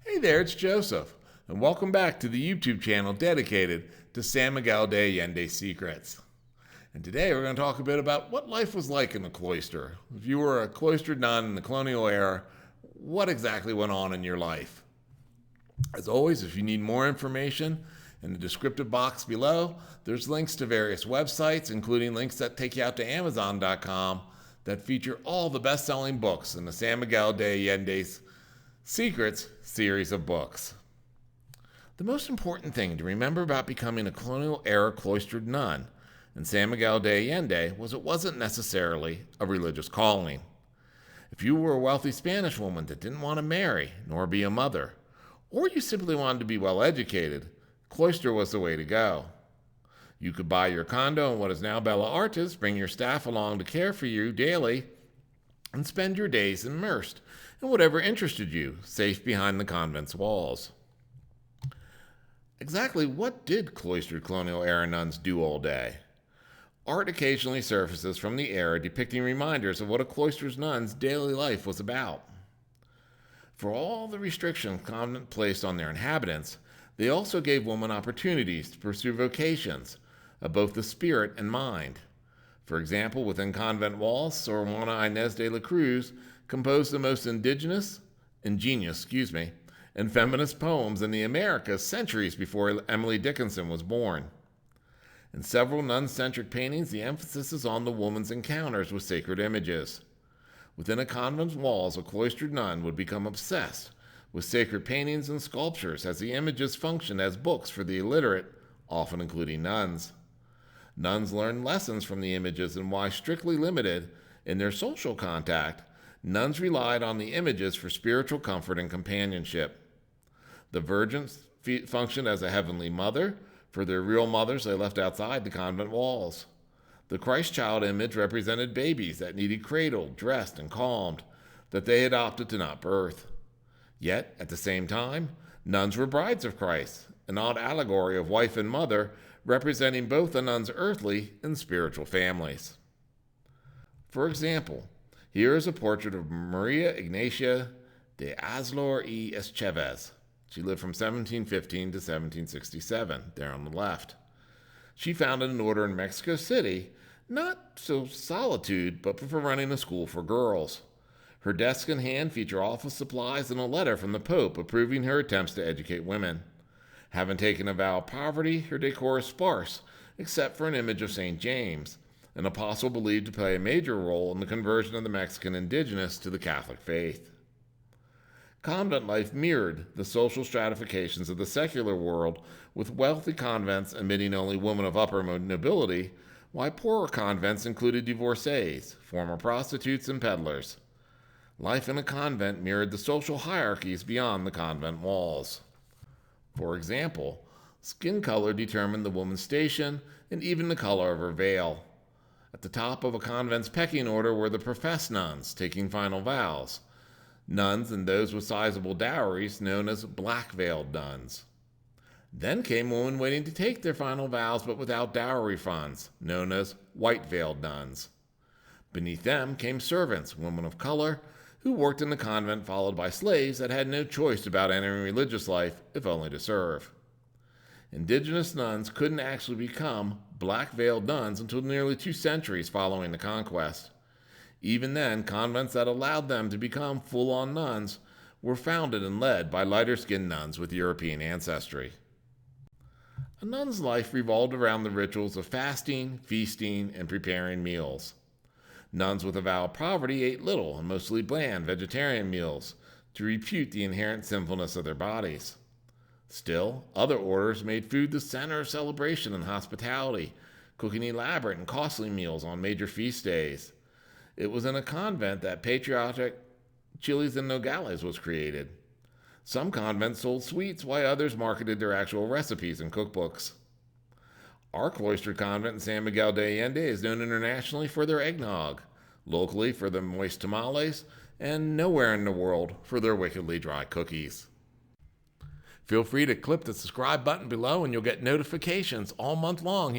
Hey there, it's Joseph, and welcome back to the YouTube channel dedicated to San Miguel de Allende secrets. And today we're going to talk a bit about what life was like in the cloister. If you were a cloistered nun in the colonial era, what exactly went on in your life? As always, if you need more information, in the descriptive box below, there's links to various websites, including links that take you out to Amazon.com that feature all the best-selling books in the San Miguel de Allende's Secrets series of books. The most important thing to remember about becoming a colonial-era cloistered nun in San Miguel de Allende was it wasn't necessarily a religious calling. If you were a wealthy Spanish woman that didn't want to marry nor be a mother, or you simply wanted to be well educated, cloister was the way to go. You could buy your condo in what is now Bella Artes, bring your staff along to care for you daily, and spend your days immersed in whatever interested you, safe behind the convent's walls. Exactly what did cloistered colonial era nuns do all day? Art occasionally surfaces from the era depicting reminders of what a cloister's nun's daily life was about. For all the restrictions the convent placed on their inhabitants, they also gave women opportunities to pursue vocations of both the spirit and mind. For example, within convent walls, Sor Juana Inés de la Cruz composed the most ingenious, and feminist poems in the Americas centuries before Emily Dickinson was born. In several nun-centric paintings, the emphasis is on the woman's encounters with sacred images. Within a convent's walls, a cloistered nun would become obsessed with sacred paintings and sculptures as the images functioned as books for the illiterate, often including nuns. Nuns learned lessons from the images, and while strictly limited in their social contact, nuns relied on the images for spiritual comfort and companionship. The virgins functioned as a heavenly mother. For their real mothers, they left outside the convent walls. The Christ child image represented babies that needed cradled, dressed, and calmed, that they had opted to not birth. Yet, at the same time, nuns were brides of Christ, an odd allegory of wife and mother, representing both a nun's earthly and spiritual families. For example, here is a portrait of Maria Ignacia de Azlor y Escheves. She lived from 1715 to 1767, there on the left. She founded an order in Mexico City, not so solitude, but for running a school for girls. Her desk in hand feature office supplies and a letter from the Pope approving her attempts to educate women. Having taken a vow of poverty, her decor is sparse, except for an image of St. James, an apostle believed to play a major role in the conversion of the Mexican indigenous to the Catholic faith. Convent life mirrored the social stratifications of the secular world, with wealthy convents admitting only women of upper nobility, while poorer convents included divorcees, former prostitutes, and peddlers. Life in a convent mirrored the social hierarchies beyond the convent walls. For example, skin color determined the woman's station and even the color of her veil. At the top of a convent's pecking order were the professed nuns taking final vows, nuns and those with sizable dowries known as black-veiled nuns. Then came women waiting to take their final vows but without dowry funds, known as white-veiled nuns. Beneath them came servants, women of color, who worked in the convent, followed by slaves that had no choice about entering religious life if only to serve. Indigenous nuns couldn't actually become black-veiled nuns until nearly 2 centuries following the conquest. Even then, convents that allowed them to become full-on nuns were founded and led by lighter-skinned nuns with European ancestry. A nun's life revolved around the rituals of fasting, feasting, and preparing meals. Nuns with a vow of poverty ate little and mostly bland vegetarian meals to refute the inherent sinfulness of their bodies. Still, other orders made food the center of celebration and hospitality, cooking elaborate and costly meals on major feast days. It was in a convent that patriotic chiles and nogales was created. Some convents sold sweets, while others marketed their actual recipes and cookbooks. Our cloistered convent in San Miguel de Allende is known internationally for their eggnog, locally for their moist tamales, and nowhere in the world for their wickedly dry cookies. Feel free to click the subscribe button below and you'll get notifications all month long